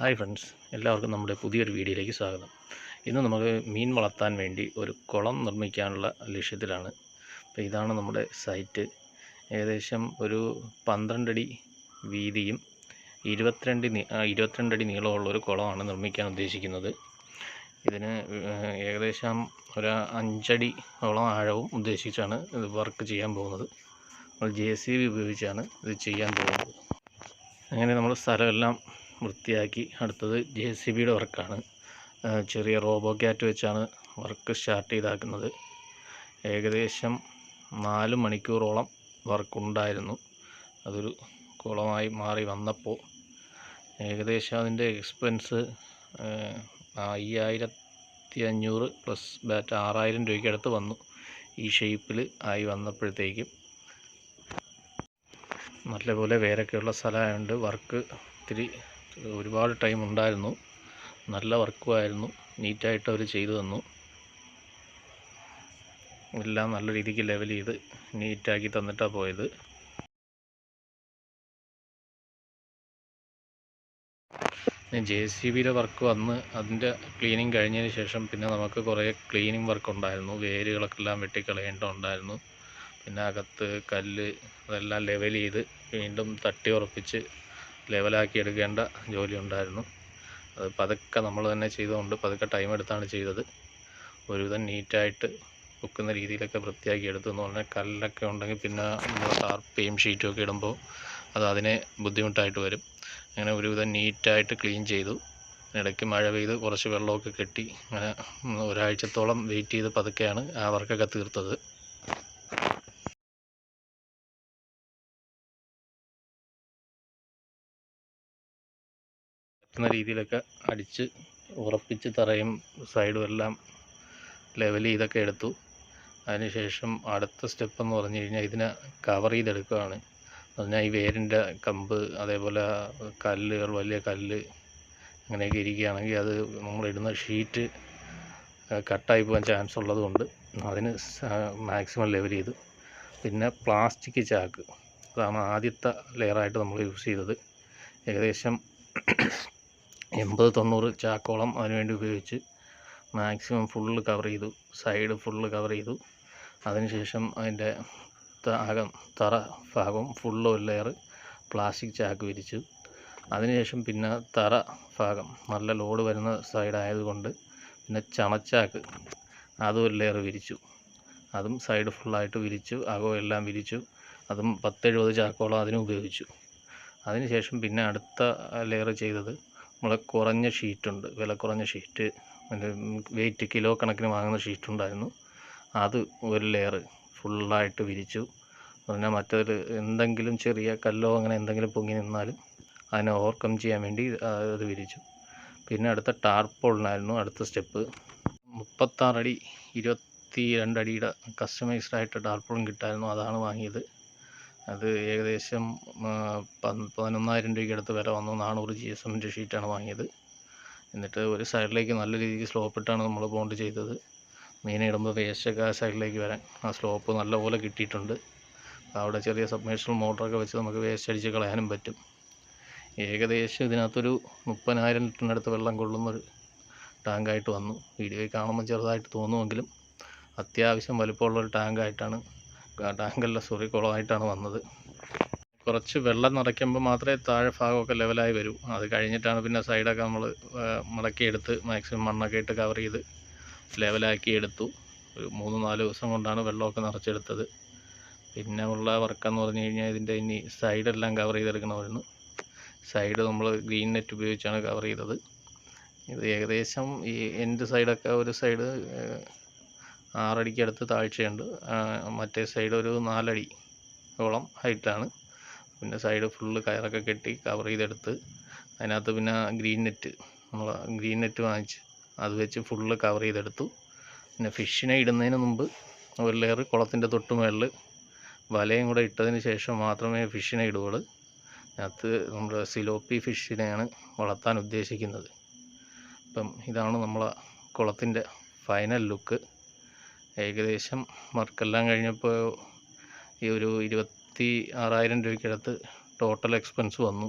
Hi friends, എല്ലാവർക്കും നമ്മുടെ പുതിയൊരു വീഡിയോയിലേക്ക് സ്വാഗതം. ഇന്ന് നമുക്ക് മീൻ വളർത്താൻ വേണ്ടി ഒരു കുളം നിർമ്മിക്കാനുള്ള ലക്ഷ്യത്തിലാണ്. അപ്പോൾ ഇതാണ് നമ്മുടെ സൈറ്റ്. ഏകദേശം ഒരു 12 അടി വീതിയും 22 അടി നീളമുള്ള ഒരു കുളമാണ് നിർമ്മിക്കാൻ ഉദ്ദേശിക്കുന്നത്. ഇതിന് ഏകദേശം ഒരു 5 അടിയോളം ആഴവും ഉദ്ദേശിച്ചാണ് ഇത് വർക്ക് ചെയ്യാൻ പോകുന്നത്. നമ്മൾ JCB ഉപയോഗിച്ചാണ് ഇത് ചെയ്യാൻ പോകുന്നത്. അങ്ങനെ നമ്മൾ സ്ഥലമെല്ലാം വൃത്തിയാക്കി അടുത്തത് JCBയുടെ വർക്കാണ്. ചെറിയ റോബോ ക്യാറ്റ് വെച്ചാണ് വർക്ക് സ്റ്റാർട്ട് ചെയ്താക്കുന്നത്. ഏകദേശം 4 മണിക്കൂറോളം വർക്കുണ്ടായിരുന്നു. അതൊരു കുളമായി മാറി വന്നപ്പോൾ ഏകദേശം അതിൻ്റെ എക്സ്പെൻസ് 5500 പ്ലസ് ബാറ്റ് 6000 രൂപയ്ക്ക് അടുത്ത് വന്നു. ഈ ഷേപ്പിൽ ആയി വന്നപ്പോഴത്തേക്കും നല്ലപോലെ വേരൊക്കെയുള്ള സ്ഥലമായതുകൊണ്ട് വർക്ക് ഒരുപാട് ടൈം ഉണ്ടായിരുന്നു. നല്ല വർക്കുമായിരുന്നു. നീറ്റായിട്ട് അവർ ചെയ്തു തന്നു. എല്ലാം നല്ല രീതിക്ക് ലെവൽ ചെയ്ത് നീറ്റാക്കി തന്നിട്ടാണ് പോയത്. JCBയുടെ വർക്ക് വന്ന് അതിൻ്റെ ക്ലീനിങ് കഴിഞ്ഞതിന് ശേഷം പിന്നെ നമുക്ക് കുറേ ക്ലീനിങ് വർക്ക് ഉണ്ടായിരുന്നു. വേരുകളൊക്കെ എല്ലാം വെട്ടിക്കളയേണ്ടതുണ്ടായിരുന്നു. പിന്നെ അകത്ത് കല്ല് അതെല്ലാം ലെവൽ ചെയ്ത് വീണ്ടും തട്ടി ഉറപ്പിച്ച് ലെവലാക്കി എടുക്കേണ്ട ജോലി ഉണ്ടായിരുന്നു. അത് പതുക്കെ നമ്മൾ തന്നെ ചെയ്തുകൊണ്ട് പതുക്കെ ടൈം എടുത്താണ് ചെയ്തത്. ഒരുവിധം നീറ്റായിട്ട് വെക്കുന്ന രീതിയിലൊക്കെ വൃത്തിയാക്കി എടുത്തു. എന്ന് പറഞ്ഞാൽ കല്ലൊക്കെ ഉണ്ടെങ്കിൽ പിന്നെ നമ്മൾ ടാർപ്പയും ഷീറ്റും ഒക്കെ ഇടുമ്പോൾ അതിനെ ബുദ്ധിമുട്ടായിട്ട് വരും. അങ്ങനെ ഒരുവിധം നീറ്റായിട്ട് ക്ലീൻ ചെയ്തു. ഇടയ്ക്ക് മഴ പെയ്ത് കുറച്ച് വെള്ളമൊക്കെ കെട്ടി അങ്ങനെ ഒരാഴ്ചത്തോളം വെയിറ്റ് ചെയ്ത് പതുക്കെയാണ് ആ വർക്കൊക്കെ തീർത്തത്. എന്ന രീതിയിലൊക്കെ അടിച്ച് ഉറപ്പിച്ച് തറയും സൈഡും എല്ലാം ലെവൽ ചെയ്തൊക്കെ എടുത്തു. അതിനുശേഷം അടുത്ത സ്റ്റെപ്പ് എന്ന് പറഞ്ഞു കഴിഞ്ഞാൽ ഇതിനെ കവർ ചെയ്തെടുക്കുകയാണ്. പറഞ്ഞാൽ ഈ വേരിൻ്റെ കമ്പ് അതേപോലെ കല്ലുകൾ വലിയ കല്ല് അങ്ങനെയൊക്കെ ഇരിക്കുകയാണെങ്കിൽ അത് നമ്മളിടുന്ന ഷീറ്റ് കട്ടായി പോകാൻ ചാൻസ് ഉള്ളത് കൊണ്ട് അതിന് മാക്സിമം ലെവൽ ചെയ്തു. പിന്നെ പ്ലാസ്റ്റിക് ചാക്ക് അതാണ് ആദ്യത്തെ ലെയറായിട്ട് നമ്മൾ യൂസ് ചെയ്തത്. ഏകദേശം 80-90 ചാക്കോളം അതിനുവേണ്ടി ഉപയോഗിച്ച് മാക്സിമം ഫുള്ള് കവർ ചെയ്തു. സൈഡ് ഫുള്ള് കവർ ചെയ്തു. അതിനുശേഷം അതിൻ്റെ തറ ഭാഗം ഫുള്ള് ഒരു ലെയർ പ്ലാസ്റ്റിക് ചാക്ക് വിരിച്ചു. അതിനുശേഷം പിന്നെ തറ ഭാഗം നല്ല ലോഡ് വരുന്ന സൈഡായതുകൊണ്ട് പിന്നെ ചണച്ചാക്ക് അതും ഒരു ലെയർ വിരിച്ചു. അതും സൈഡ് ഫുള്ളായിട്ട് വിരിച്ചു. അകവും എല്ലാം വിരിച്ചു. അതും 10-70 ചാക്കോളം അതിനും ഉപയോഗിച്ചു. അതിനുശേഷം പിന്നെ അടുത്ത ലെയർ ചെയ്തത് നമ്മളെ കുറഞ്ഞ ഷീറ്റുണ്ട്, വില കുറഞ്ഞ ഷീറ്റ്, വെയിറ്റ് കിലോ കണക്കിന് വാങ്ങുന്ന ഷീറ്റുണ്ടായിരുന്നു. അത് ഒരു ലെയർ ഫുള്ളായിട്ട് വിരിച്ചു. പറഞ്ഞാൽ മറ്റൊരു എന്തെങ്കിലും ചെറിയ കല്ലോ അങ്ങനെ എന്തെങ്കിലും പൊങ്ങി നിന്നാലും അതിനെ ഓവർകം ചെയ്യാൻ വേണ്ടി അത് വിരിച്ചു. പിന്നെ അടുത്ത ടാർപോളിനായിരുന്നു അടുത്ത സ്റ്റെപ്പ്. 36 അടി 22 അടിയുടെ കസ്റ്റമൈസ്ഡ് ആയിട്ട് ടാർപോളും കിട്ടായിരുന്നു. അതാണ് വാങ്ങിയത്. അത് ഏകദേശം 11,000 രൂപയ്ക്ക് അടുത്ത് വില വന്നു. 400 GSM ഷീറ്റാണ് വാങ്ങിയത്. എന്നിട്ട് ഒരു സൈഡിലേക്ക് നല്ല രീതിക്ക് സ്ലോപ്പിട്ടാണ് നമ്മൾ ബോണ്ട് ചെയ്തത്. മീനെ ഇടുമ്പോൾ വേസ്റ്റൊക്കെ ആ സൈഡിലേക്ക് വരാൻ ആ സ്ലോപ്പ് നല്ലപോലെ കിട്ടിയിട്ടുണ്ട്. അവിടെ ചെറിയ സബ്മേർഷ്യൽ മോട്ടറൊക്കെ വെച്ച് നമുക്ക് വേസ്റ്റ് അടിച്ച് കളയാനും പറ്റും. ഏകദേശം ഇതിനകത്തൊരു 30,000 ലിറ്ററിനടുത്ത് വെള്ളം കൊള്ളുന്നൊരു ടാങ്കായിട്ട് വന്നു. വീഡിയോയിൽ കാണുമ്പോൾ ചെറുതായിട്ട് തോന്നുമെങ്കിലും അത്യാവശ്യം വലുപ്പമുള്ളൊരു കുളമായിട്ടാണ് വന്നത്. കുറച്ച് വെള്ളം നിറയ്ക്കുമ്പോൾ മാത്രമേ താഴെ ഭാഗമൊക്കെ ലെവലായി വരൂ. അത് കഴിഞ്ഞിട്ടാണ് പിന്നെ സൈഡൊക്കെ നമ്മൾ മടക്കിയെടുത്ത് മാക്സിമം മണ്ണൊക്കെ ഇട്ട് കവർ ചെയ്ത് ലെവലാക്കി എടുത്തു. ഒരു 3-4 ദിവസം കൊണ്ടാണ് വെള്ളമൊക്കെ നിറച്ചെടുത്തത്. പിന്നെ ഉള്ള വർക്കെന്ന് പറഞ്ഞു കഴിഞ്ഞാൽ ഇതിൻ്റെ ഇനി സൈഡെല്ലാം കവർ ചെയ്തെടുക്കണമായിരുന്നു. സൈഡ് നമ്മൾ ഗ്രീൻ നെറ്റ് ഉപയോഗിച്ചാണ് കവർ ചെയ്തത്. ഇത് ഏകദേശം ഈ എൻഡ് സൈഡൊക്കെ ഒരു സൈഡ് 6 അടിക്ക് അടുത്ത് താഴ്ചയുണ്ട്. മറ്റേ സൈഡ് ഒരു 4 അടിയോളം ഹൈറ്റാണ്. പിന്നെ സൈഡ് ഫുള്ള് കയറൊക്കെ കെട്ടി കവർ ചെയ്തെടുത്ത് അതിനകത്ത് പിന്നെ ഗ്രീൻ നെറ്റ് വാങ്ങിച്ച് അത് വെച്ച് ഫുള്ള് കവർ ചെയ്തെടുത്തു. പിന്നെ ഫിഷിനെ ഇടുന്നതിന് മുമ്പ് ഒരു ലെയർ കുളത്തിൻ്റെ തൊട്ട് മുകളിൽ വലയും കൂടെ ഇട്ടതിന് ശേഷം മാത്രമേ ഫിഷിനെ ഇടുകയുള്ളൂ. അതിനകത്ത് നമ്മുടെ സിലോപ്പി ഫിഷിനെയാണ് വളർത്താൻ ഉദ്ദേശിക്കുന്നത്. അപ്പം ഇതാണ് നമ്മളെ കുളത്തിൻ്റെ ഫൈനൽ ലുക്ക്. ഏകദേശം വർക്കെല്ലാം കഴിഞ്ഞപ്പോൾ ഈ ഒരു 26,000 രൂപയ്ക്കടുത്ത് ടോട്ടൽ എക്സ്പെൻസ് വന്നു.